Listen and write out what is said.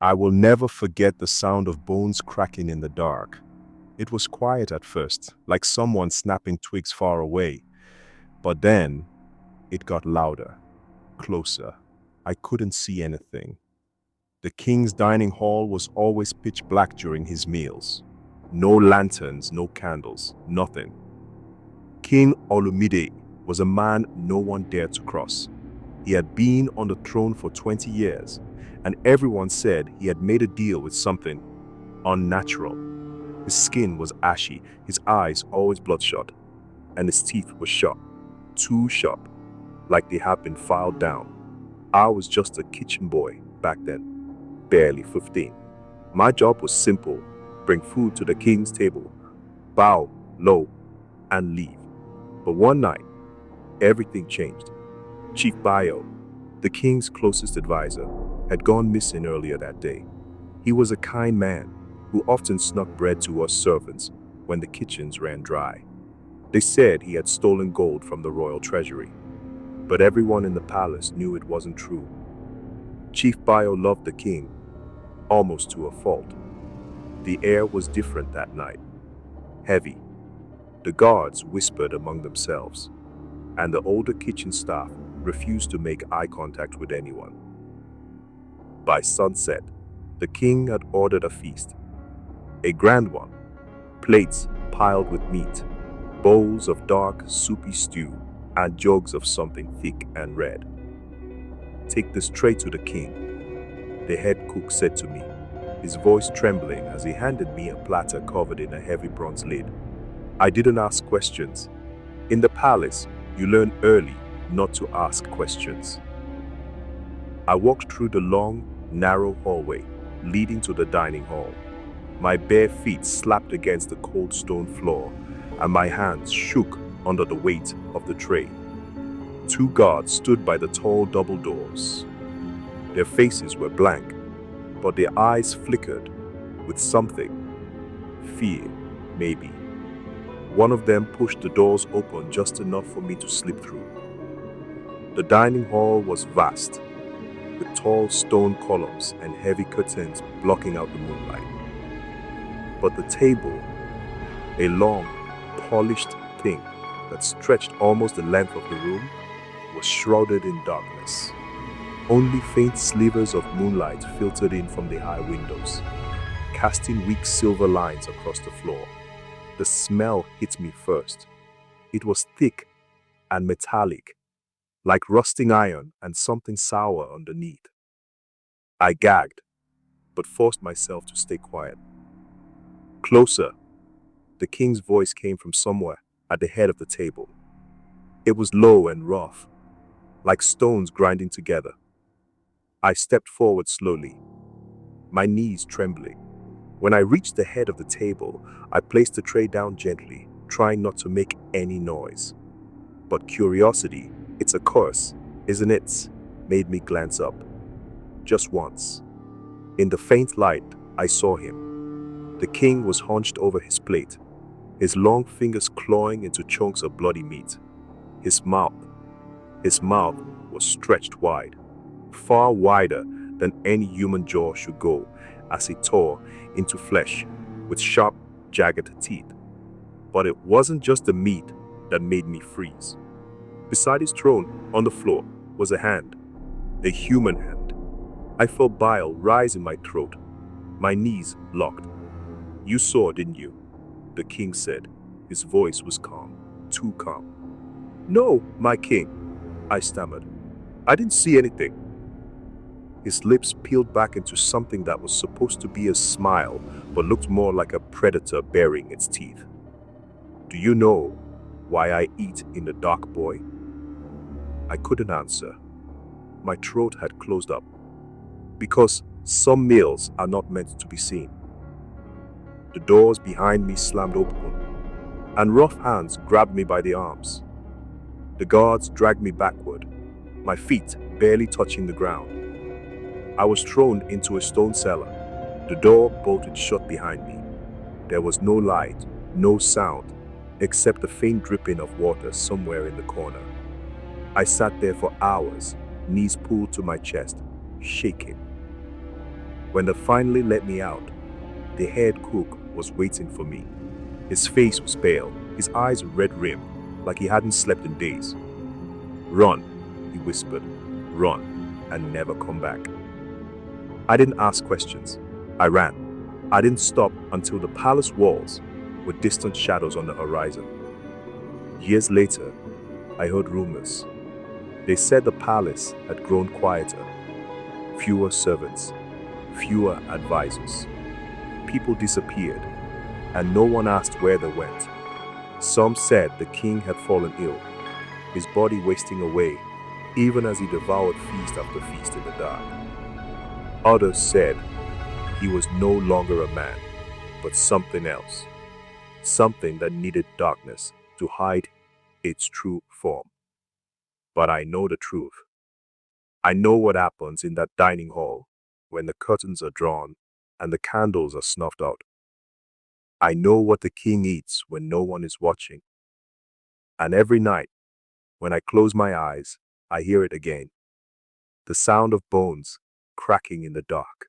I will never forget the sound of bones cracking in the dark. It was quiet at first, like someone snapping twigs far away. But then it got louder, closer. I couldn't see anything. The king's dining hall was always pitch black during his meals. No lanterns, no candles, nothing. King Olumide was a man no one dared to cross. He had been on the throne for 20 years, and everyone said he had made a deal with something unnatural. His skin was ashy, his eyes always bloodshot, and his teeth were sharp, too sharp, like they had been filed down. I was just a kitchen boy back then, barely 15. My job was simple: bring food to the king's table, bow low, and leave. But one night, everything changed. Chief Bayo, the king's closest advisor, had gone missing earlier that day. He was a kind man who often snuck bread to us servants when the kitchens ran dry. They said he had stolen gold from the royal treasury, but everyone in the palace knew it wasn't true. Chief Bayo loved the king, almost to a fault. The air was different that night, heavy. The guards whispered among themselves, and the older kitchen staff refused to make eye contact with anyone. By sunset, the king had ordered a feast, a grand one, plates piled with meat, bowls of dark, soupy stew, and jugs of something thick and red. "Take this tray to the king," the head cook said to me, his voice trembling as he handed me a platter covered in a heavy bronze lid. I didn't ask questions. In the palace, you learn early not to ask questions. I walked through the long, narrow hallway leading to the dining hall. My bare feet slapped against the cold stone floor, and my hands shook under the weight of the tray. Two guards stood by the tall double doors. Their faces were blank, but their eyes flickered with something. Fear, maybe. One of them pushed the doors open just enough for me to slip through. The dining hall was vast, with tall stone columns and heavy curtains blocking out the moonlight. But the table, a long, polished thing that stretched almost the length of the room, was shrouded in darkness. Only faint slivers of moonlight filtered in from the high windows, casting weak silver lines across the floor. The smell hit me first. It was thick and metallic, like rusting iron and something sour underneath. I gagged, but forced myself to stay quiet. "Closer," the king's voice came from somewhere at the head of the table. It was low and rough, like stones grinding together. I stepped forward slowly, my knees trembling. When I reached the head of the table, I placed the tray down gently, trying not to make any noise. But curiosity, it's a curse, isn't it, made me glance up. Just once. In the faint light, I saw him. The king was hunched over his plate, his long fingers clawing into chunks of bloody meat. His mouth was stretched wide, far wider than any human jaw should go, as he tore into flesh with sharp, jagged teeth. But it wasn't just the meat that made me freeze. Beside his throne, on the floor, was a hand, a human hand. I felt bile rise in my throat, my knees locked. "You saw, didn't you?" the king said. His voice was calm, too calm. "No, my king," I stammered. "I didn't see anything." His lips peeled back into something that was supposed to be a smile, but looked more like a predator baring its teeth. "Do you know why I eat in the dark, boy?" I couldn't answer. My throat had closed up. "Because some meals are not meant to be seen." The doors behind me slammed open, and rough hands grabbed me by the arms. The guards dragged me backward, my feet barely touching the ground. I was thrown into a stone cellar. The door bolted shut behind me. There was no light, no sound, except the faint dripping of water somewhere in the corner. I sat there for hours, knees pulled to my chest, shaking. When they finally let me out, the head cook was waiting for me. His face was pale, his eyes red rimmed, like he hadn't slept in days. "Run," he whispered. "Run, and never come back." I didn't ask questions. I ran. I didn't stop until the palace walls were distant shadows on the horizon. Years later, I heard rumors. They said the palace had grown quieter, fewer servants, fewer advisors. People disappeared, and no one asked where they went. Some said the king had fallen ill, his body wasting away, even as he devoured feast after feast in the dark. Others said he was no longer a man, but something else, something that needed darkness to hide its true form. But I know the truth. I know what happens in that dining hall when the curtains are drawn and the candles are snuffed out. I know what the king eats when no one is watching. And every night, when I close my eyes, I hear it again. The sound of bones cracking in the dark.